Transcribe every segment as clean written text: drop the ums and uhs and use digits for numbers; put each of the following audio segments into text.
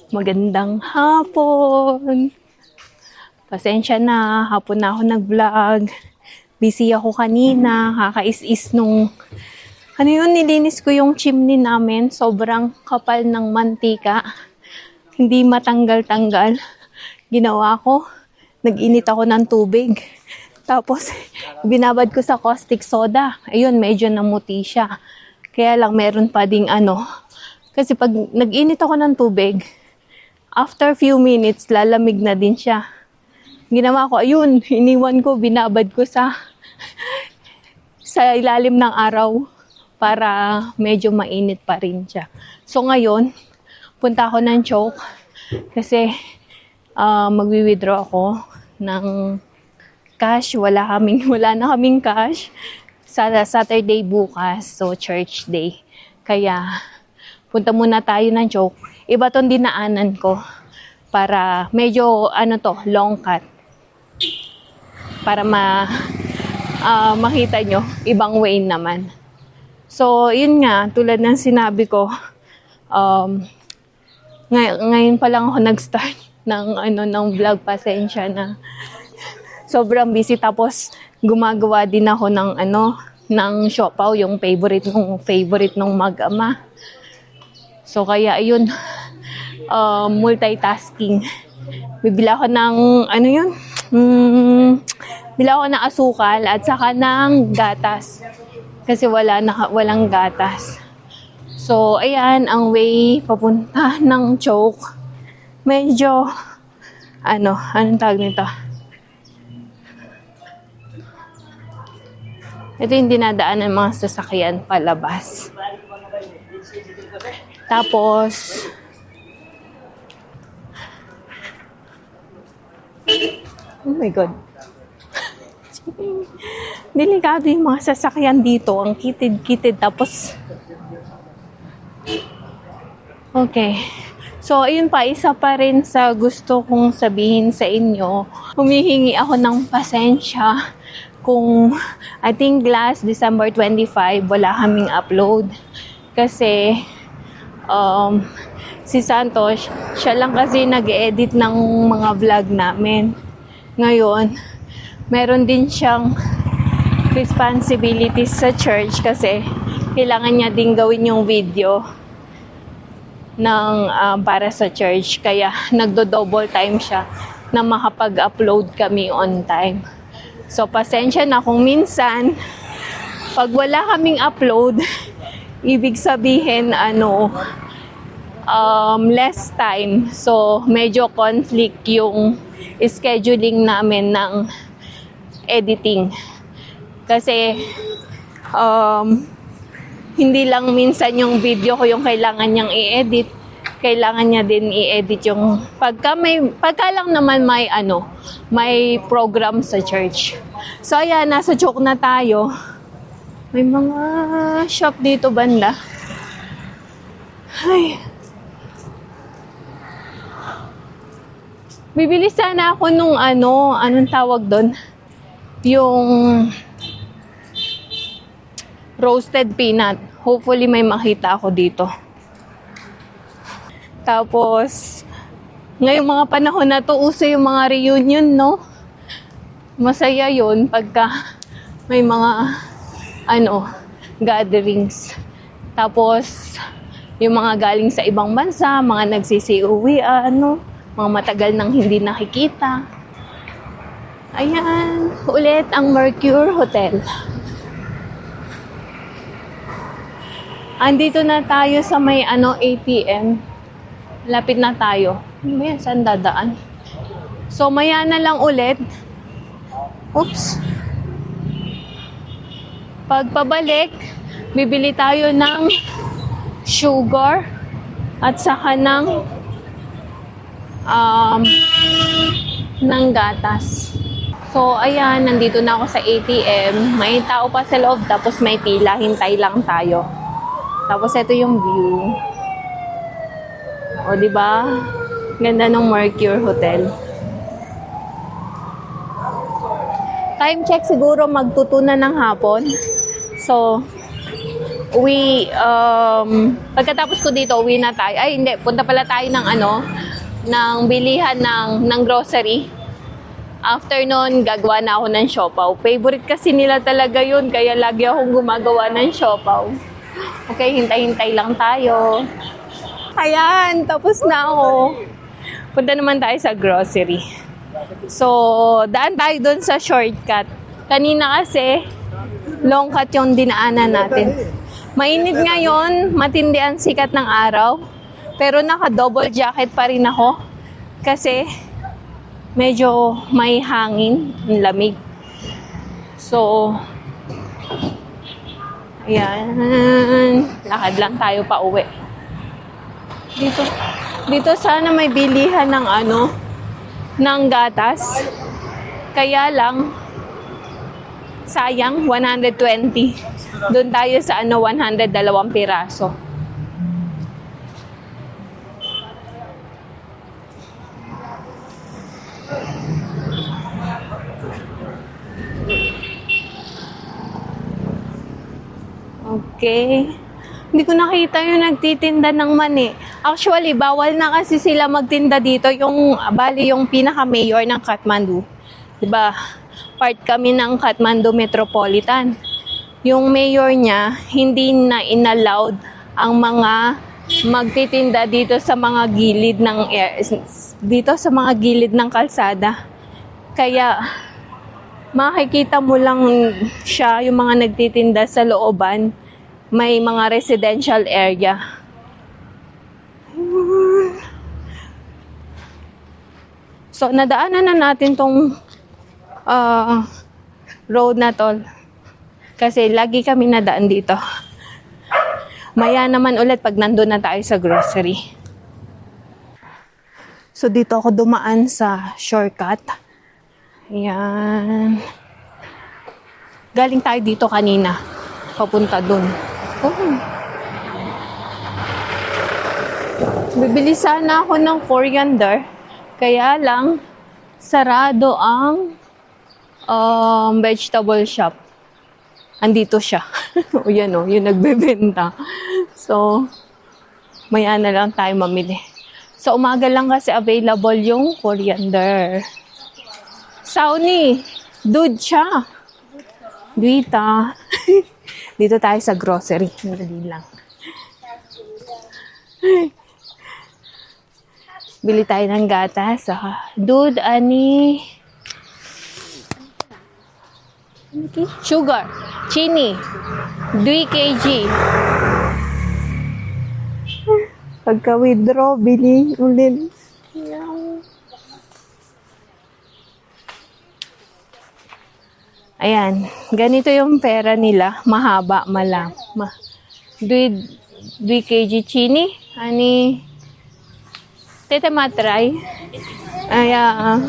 Magandang hapon. Pasensya na, hapon na ako nag-vlog. Busy ako kanina, kakais-is nung... Ano yun, nilinis ko yung chimney namin. Sobrang kapal ng mantika. Hindi matanggal-tanggal. Ginawa ko, nag-init ako ng tubig. Tapos, binabad ko sa caustic soda. Ayun, medyo namuti siya. Kaya lang, meron pa ding ano. Kasi pag nag-init ako ng tubig, after few minutes, lalamig na din siya. Ginawa ko, ayun, iniwan ko, binabad ko sa ilalim ng araw para medyo mainit pa rin siya. So ngayon, punta ako ng choke kasi magwi-withdraw ako ng cash. Wala na kaming cash sa Saturday bukas, so church day. Kaya punta muna tayo ng choke. Iba tong dinaanan ko para medyo long cut. Para makita nyo, ibang way naman. So, yun nga, tulad ng sinabi ko, ngayon pa lang ako nag-start ng vlog. Pasensya na. Sobrang busy, tapos gumagawa din ako ng siopaw, yung favorite nung mag-ama. So, kaya ayun, multitasking. Bibila ako ng, bila ako ng asukal at saka ng gatas. Kasi walang gatas. So, ayan, ang way papunta ng choke. Medyo, anong tawag nito? Ito yung dinadaan ng mga sasakyan palabas. Tapos, oh my God. Delikado yung mga sasakyan dito. Ang kitid-kitid. Tapos, okay. So, ayun pa. Isa pa rin sa gusto kong sabihin sa inyo. Humihingi ako ng pasensya kung I think last December 25, wala kaming upload. Kasi, si Santos, siya lang kasi nag-edit ng mga vlog namin. Ngayon, meron din siyang responsibilities sa church kasi kailangan niya din gawin yung video para sa church. Kaya nagdo-double time siya na makapag-upload kami on time. So, pasensya na kung minsan, pag wala kaming upload, ibig sabihin, less time. So, medyo conflict yung scheduling namin ng editing. Kasi, hindi lang minsan yung video ko yung kailangan niyang i-edit. Kailangan niya din i-edit yung pagka lang naman may program sa church. So, ayan, nasa choke na tayo. May mga shop dito banda. Ay. Bibili sana ako nung anong tawag doon? Yung roasted peanut. Hopefully may makita ako dito. Tapos, ngayong mga panahon na to, uso yung mga reunion, no? Masaya yun pagka may mga gatherings. Tapos, yung mga galing sa ibang bansa, mga nagsisiuwian, mga matagal nang hindi nakikita. Ayan, ulit ang Mercure Hotel. Andito na tayo sa may ATM. Lapit na tayo. Ano yan? Saan dadaan? So, maya na lang ulit. Oops. Pagpabalik, bibili tayo ng sugar at saka ng gatas. So, ayan, nandito na ako sa ATM. May tao pa sa loob, tapos may pila. Hintay lang tayo. Tapos, ito yung view. O, diba? Ganda ng Mercure Hotel. Time check siguro magtutunan ng hapon. So, pagkatapos ko dito, uwi na tayo. Ay, hindi. Punta pala tayo ng ng bilihan ng grocery. After nun, gagawa na ako ng siopaw. Favorite kasi nila talaga yun, kaya lagi akong gumagawa ng siopaw. Okay, hintay-hintay lang tayo. Ayan, tapos na ako. Punta naman tayo sa grocery. So, daan tayo dun sa shortcut. Kanina kasi, long cut yung dinaanan natin. Mainit ngayon, matindi ang sikat ng araw. Pero naka-double jacket pa rin ako. Kasi, medyo may hangin, lamig. So, ayan. Lakad lang tayo pa uwi. Dito sana may bilihan ng ng gatas. Kaya lang, sayang, 120. Doon tayo sa 102 piraso. Okay. Hindi ko nakita yung nagtitinda ng mani. Actually, bawal na kasi sila magtinda dito. Bali yung pinaka-mayor ng Kathmandu. Diba? Part kami ng Kathmandu Metropolitan. Yung mayor niya, hindi na inallowed ang mga magtitinda dito sa mga gilid ng kalsada. Kaya makikita mo lang siya, yung mga nagtitinda sa looban. May mga residential area. So, nadaanan na natin tong road na to. Kasi lagi kami nadaan dito. Maya naman ulit pag nandun na tayo sa grocery. So, dito ako dumaan sa shortcut. Ayan. Galing tayo dito kanina. Papunta dun. Oh. Bibili sana ako ng coriander. Kaya lang, sarado ang vegetable shop. Andito siya. O yan o, yung nagbebenta. So, maya na lang tayo mamili. Sa umaga lang kasi available yung coriander. Sauni, dude siya. Duita. Dito tayo sa grocery. Madali lang. Bili tayo ng gatas. Dude, ani. Sugar. Chini. 2 kg. Pagka-withdraw, bili ulit. Ayan, ganito yung pera nila, mahaba, 2 kg chini, ani, tete matray, aya,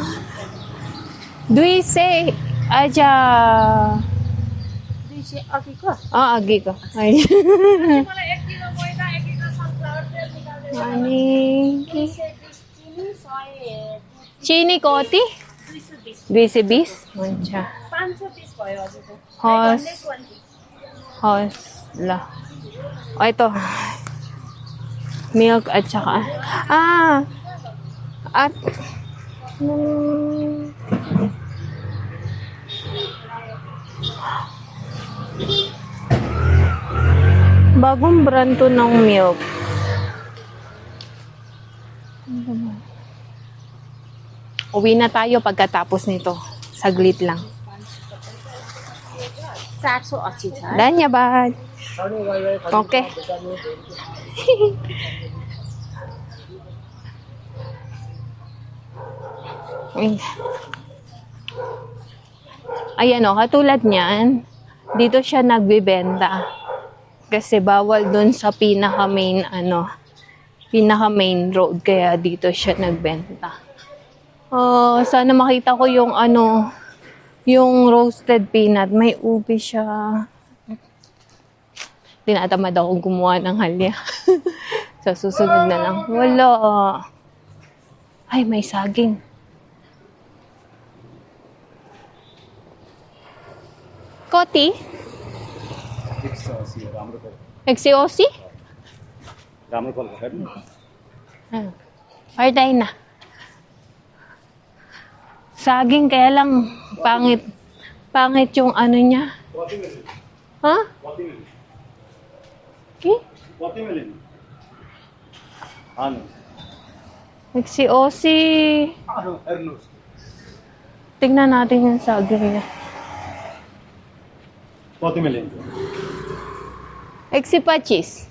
2 se, aja, 2 se, agi ko? Agi ko, ay. Ani, chini koti? 220? Mancha. 500 piece भयो हजुरको Hosla. O, ito. Milk at saka. At bagong brand to ng milk. Uwi na tayo pagkatapos nito. Saglit lang. 480 छ Dhanyabad. Okay. Ayan o, katulad niyan, dito siya nagbibenta. Kasi bawal dun sa pinaka-main road, kaya dito siya nagbenta. Sana makita ko yung yung roasted peanut. May ubi siya. Tinatamad akong gumawa ng halya. Sa susunod na lang. Wala. Ay, may saging. Koti? 180? राम्रो कलको छैन Parday na. Saging, kaya lang pangit. Pangit yung ano niya. Watermelon. Ha? Watermelon. Okay? Watermelon. Ano? Nagsi-osi. Ano? Ernos. Tingnan natin yung saging niya. Watermelon. Eksipachis.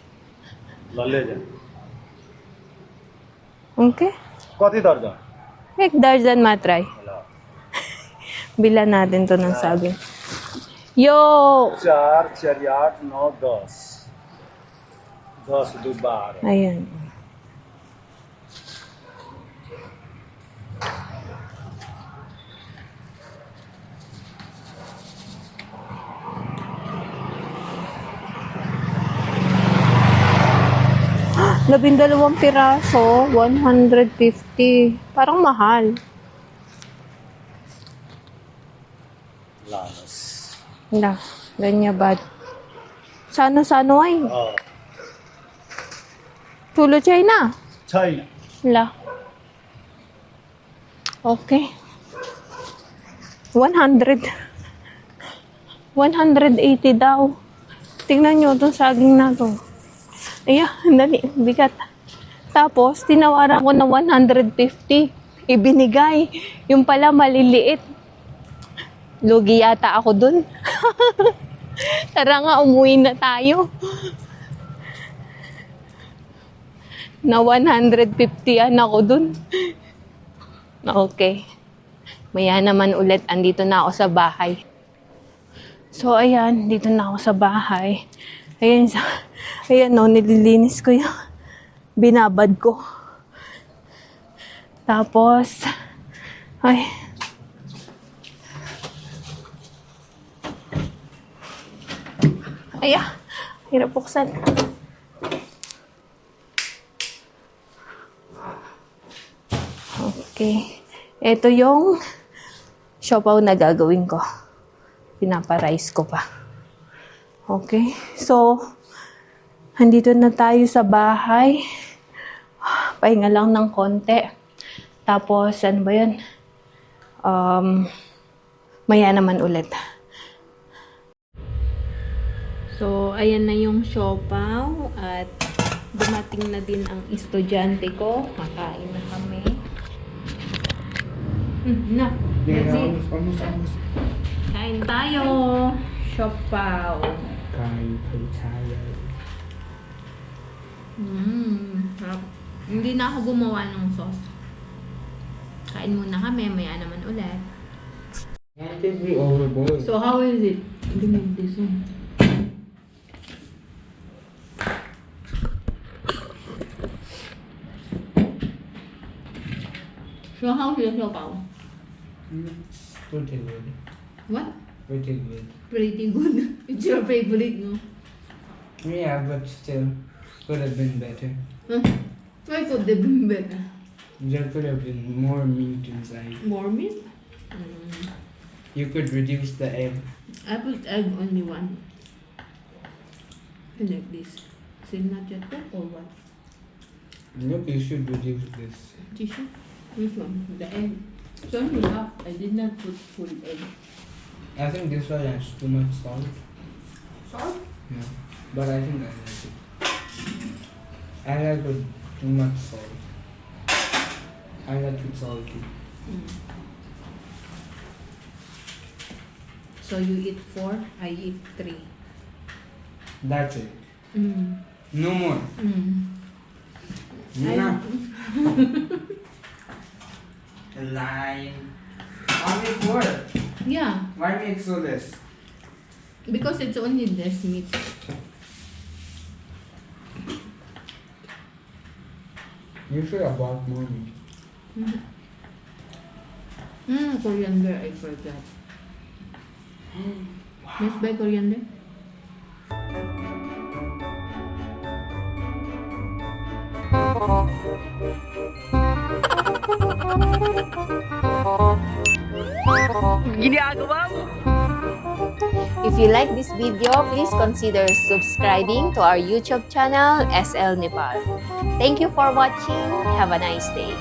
Lalejan. Okay. Kati darja. Ek darzan matry. Wala. Bilan natin to ng saging. Yo! 4, 4, 8, 9, 10. 10, 12. Ayan. Labindalawang piraso, 150. Parang mahal. Lanos. Wala, ganyan bad. Sana ay. Oh. Tulo China. China. Wala. Okay. 100. 180 daw. Tingnan nyo itong saging na to. Ayan, dali, bigat. Tapos, tinawaran ko na 150. Ibinigay. Yung pala maliliit. Lugi yata ako dun. Tara nga, umuwi na tayo. Na 150 ako dun. Okay. Maya naman ulit, andito na ako sa bahay. So, ayan, dito na ako sa bahay. Ayan, no, nililinis ko yung binabad ko. Tapos, ay, hirap buksan. Okay. Ito yung siopaw na gagawin ko. Pinaparice ko pa. Okay. So, andito na tayo sa bahay. Pahinga lang ng konti. Tapos, ano ba yun? Maya naman ulit. So, ayan na yung siopaw. At dumating na din ang estudyante ko. Makain na kami. Na. Almost. Kain tayo. Siopaw. Kain tayo. Sarap. Hindi na ako gumawa ng sauce. Kain muna kami. Maya naman ulit. I think we overboiled. So, how is it? Give me this one. So, how's your siopaw? Pretty good. What? Pretty good. Pretty good. It's your favorite, no? Yeah, but still, could have been better. Huh? Why could they be better? There could have been more meat inside. More meat? You could reduce the egg. I put egg only one. Like this. Is it not yet cooked or what? Look, you should reduce this. Tissue? Which one? The egg. So enough. I did not put full egg. I think this one has too much salt. Salt? Yeah, but I think I like it. I like it too much salt. I like it salty. So you eat 4, I eat 3. That's it. Mm. No more. No. Line. Only 4. Yeah, Why make so less? because it's only this meat. You should have bought more meat. Coriander, I forgot. Let's buy coriander. If you like this video, please consider subscribing to our YouTube channel, SL Nepal. Thank you for watching. Have a nice day.